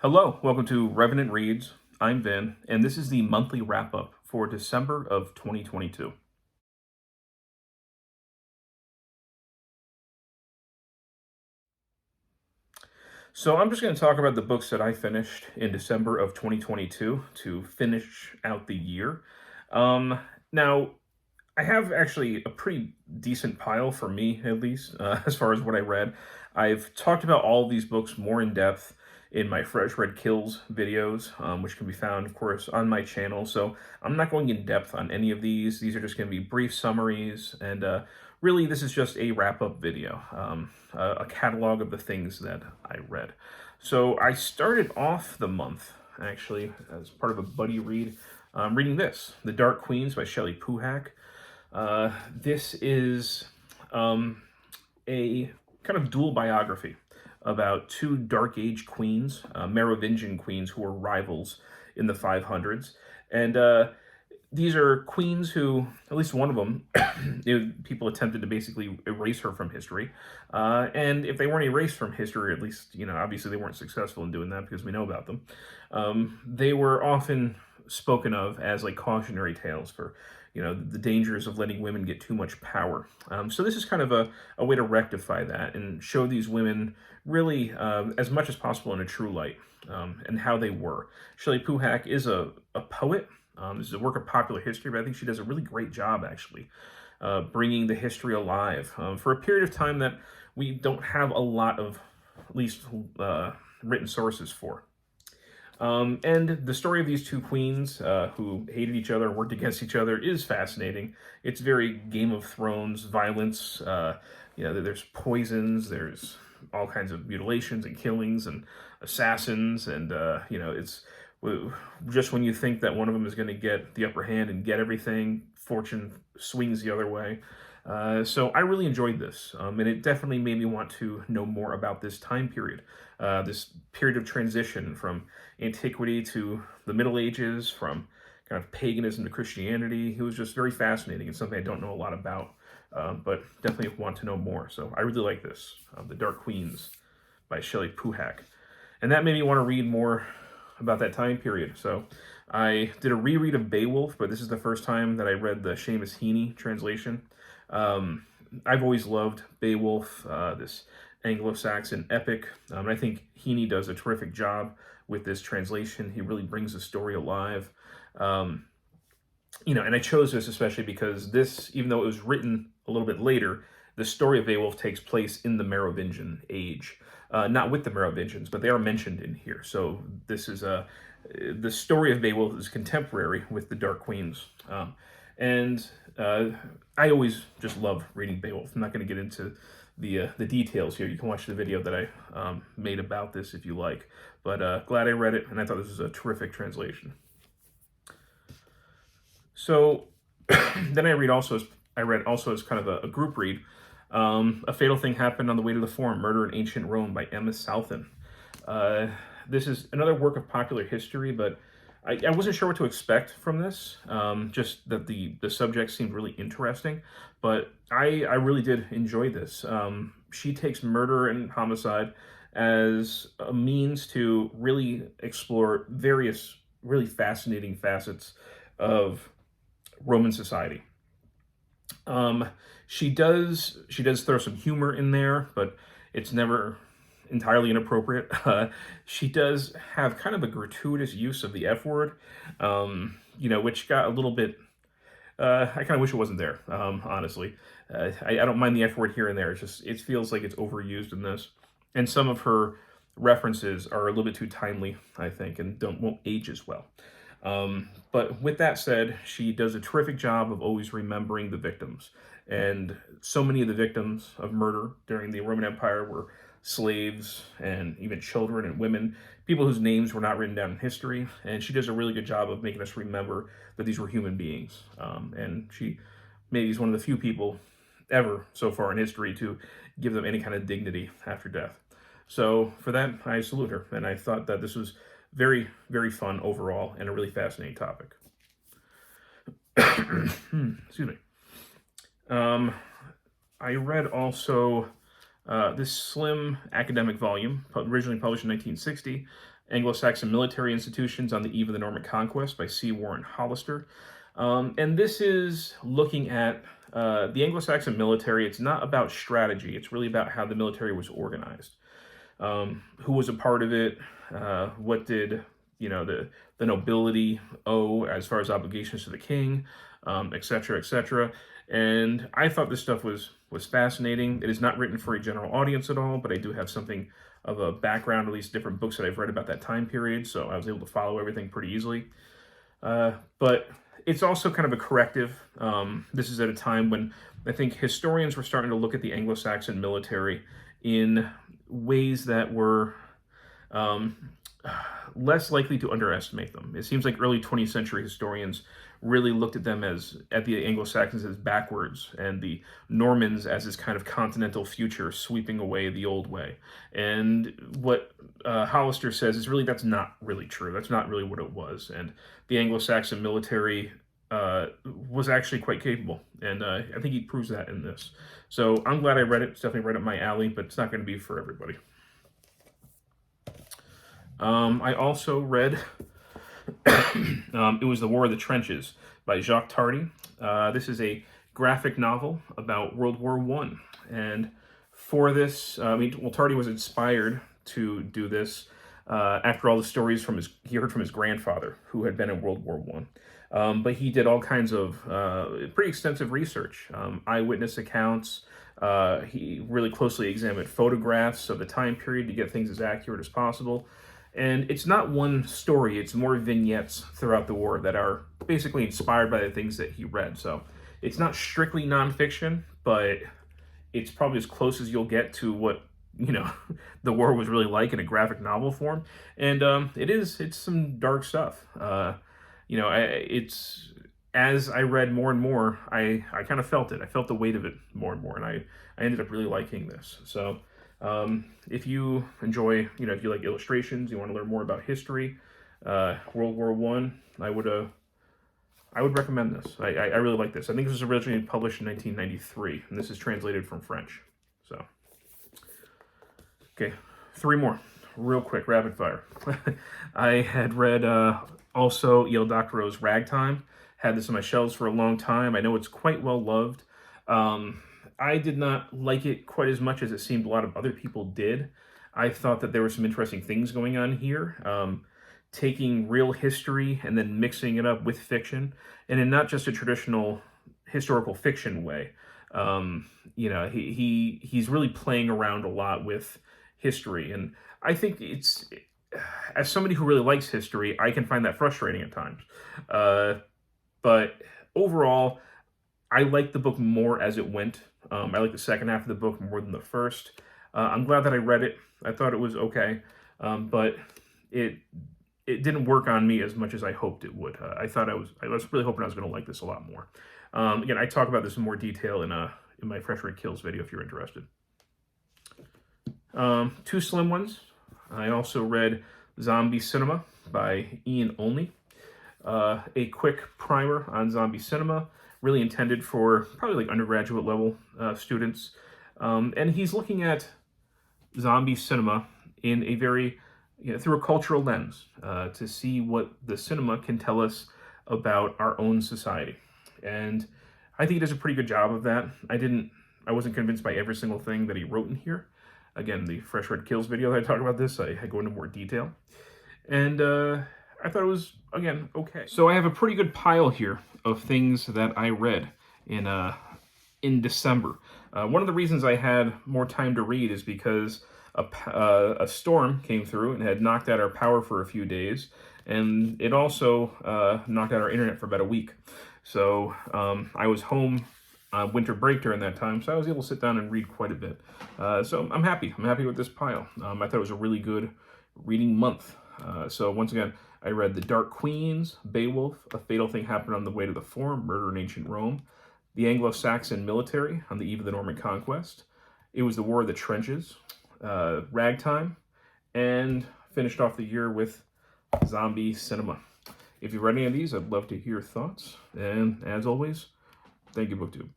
Hello, welcome to Revenant Reads. I'm Vin, and this is the monthly wrap-up for December of 2022. So I'm just going to talk about the books that I finished in December of 2022 to finish out the year. Now, I have actually a pretty decent pile for me, at least, as far as what I read. I've talked about all of these books more in depth in my Fresh Read Kills videos, which can be found, of course, on my channel. So I'm not going in depth on any of these. These are just going to be brief summaries, and really, this is just a wrap-up video, a catalog of the things that I read. So I started off the month, actually, as part of a buddy read, reading this, The Dark Queens by Shelley Puhak. This is a kind of dual biography about two Dark Age queens, Merovingian queens who were rivals in the 500s. And these are queens who, at least one of them, people attempted to basically erase her from history. And if they weren't erased from history, at least, obviously they weren't successful in doing that because we know about them. They were often spoken of as like cautionary tales for the dangers of letting women get too much power. So this is kind of a way to rectify that and show these women really as much as possible in a true light, and how they were. Shelley Puhak is a poet. This is a work of popular history, but I think she does a really great job, actually, bringing the history alive for a period of time that we don't have a lot of, at least, written sources for. And the story of these two queens who hated each other, worked against each other, is fascinating. It's very Game of Thrones violence. There's poisons, there's all kinds of mutilations and killings and assassins, and it's just when you think that one of them is going to get the upper hand and get everything, fortune swings the other way. So I really enjoyed this, and it definitely made me want to know more about this time period, this period of transition from antiquity to the Middle Ages, from kind of paganism to Christianity. It was just very fascinating and something I don't know a lot about, but definitely want to know more. So I really like this, The Dark Queens by Shelley Puhak. And that made me want to read more about that time period. So I did a reread of Beowulf, but this is the first time that I read the Seamus Heaney translation. I've always loved Beowulf, this Anglo-Saxon epic. I think Heaney does a terrific job with this translation. He really brings the story alive. And I chose this especially because this, even though it was written a little bit later, the story of Beowulf takes place in the Merovingian age. Not with the Merovingians, but they are mentioned in here. So this is the story of Beowulf is contemporary with the Dark Queens. And I always just love reading Beowulf. I'm not going to get into the details here. You can watch the video that I made about this if you like. But glad I read it, and I thought this was a terrific translation. So then I read also as kind of a group read, A Fatal Thing Happened on the Way to the Forum, Murder in Ancient Rome by Emma Southon. This is another work of popular history, but I wasn't sure what to expect from this, just that the subject seemed really interesting, but I really did enjoy this. She takes murder and homicide as a means to really explore various really fascinating facets of Roman society. She does throw some humor in there, but it's never entirely inappropriate. She does have kind of a gratuitous use of the F word, which got a little bit, I kind of wish it wasn't there, honestly. I don't mind the F word here and there. It feels like it's overused in this. And some of her references are a little bit too timely, I think, and won't age as well. But with that said, she does a terrific job of always remembering the victims. And so many of the victims of murder during the Roman Empire were slaves and even children and women, people whose names were not written down in history. And she does a really good job of making us remember that these were human beings. And she maybe is one of the few people ever so far in history to give them any kind of dignity after death. So for that, I salute her. And I thought that this was very, very fun overall and a really fascinating topic. Excuse me. I read also This slim academic volume, originally published in 1960, Anglo-Saxon Military Institutions on the Eve of the Norman Conquest by C. Warren Hollister. And this is looking at the Anglo-Saxon military. It's not about strategy. It's really about how the military was organized. Who was a part of it? What did the nobility owe as far as obligations to the king, etc., etc. And I thought this stuff was fascinating. It is not written for a general audience at all, but I do have something of a background, at least different books that I've read about that time period, so I was able to follow everything pretty easily. But it's also kind of a corrective. This is at a time when I think historians were starting to look at the Anglo-Saxon military in ways that were less likely to underestimate them. It seems like early 20th century historians really looked at the Anglo-Saxons as backwards, and the Normans as this kind of continental future sweeping away the old way. And what Hollister says is really that's not really true. That's not really what it was. And the Anglo-Saxon military was actually quite capable, and I think he proves that in this. So I'm glad I read it. It's definitely right up my alley, but it's not going to be for everybody. I also read it was The War of the Trenches by Jacques Tardi. This is a graphic novel about World War I. And for this, Tardi was inspired to do this after all the stories he heard from his grandfather, who had been in World War I. But he did all kinds of pretty extensive research, eyewitness accounts. He really closely examined photographs of the time period to get things as accurate as possible. And it's not one story, it's more vignettes throughout the war that are basically inspired by the things that he read. So it's not strictly nonfiction, but it's probably as close as you'll get to what, the war was really like in a graphic novel form. And it's some dark stuff. It's, as I read more and more, I kind of felt it. I felt the weight of it more and more, and I ended up really liking this. So if you enjoy, if you like illustrations, you want to learn more about history, World War I, I would recommend this. I really like this. I think this was originally published in 1993, and this is translated from French. So, okay, 3 more, real quick, rapid fire. I had read also Doctorow's Ragtime. Had this on my shelves for a long time. I know it's quite well loved. I did not like it quite as much as it seemed a lot of other people did. I thought that there were some interesting things going on here, taking real history and then mixing it up with fiction, and in not just a traditional historical fiction way. He's really playing around a lot with history, and I think as somebody who really likes history, I can find that frustrating at times. But overall, I liked the book more as it went. I like the second half of the book more than the first. I'm glad that I read it. I thought it was okay, but it didn't work on me as much as I hoped it would. I was really hoping I was going to like this a lot more. Again, I talk about this in more detail in my Fresh Red Kills video if you're interested. 2 slim ones. I also read Zombie Cinema by Ian Olney. A quick primer on zombie cinema, really intended for probably like undergraduate level students. And he's looking at zombie cinema in a very, through a cultural lens, to see what the cinema can tell us about our own society. And I think he does a pretty good job of that. I wasn't convinced by every single thing that he wrote in here. Again, the Fresh Red Kills video that I talk about this, I go into more detail. And I thought it was, again, okay. So I have a pretty good pile here of things that I read in December. One of the reasons I had more time to read is because a storm came through and had knocked out our power for a few days, and it also knocked out our internet for about a week. So I was home on winter break during that time, so I was able to sit down and read quite a bit. So I'm happy. I'm happy with this pile. I thought it was a really good reading month. So once again, I read The Dark Queens, Beowulf, A Fatal Thing Happened on the Way to the Forum, Murder in Ancient Rome, The Anglo-Saxon Military on the Eve of the Norman Conquest. It was The War of the Trenches, Ragtime, and finished off the year with Zombie Cinema. If you've read any of these, I'd love to hear your thoughts. And as always, thank you, BookTube.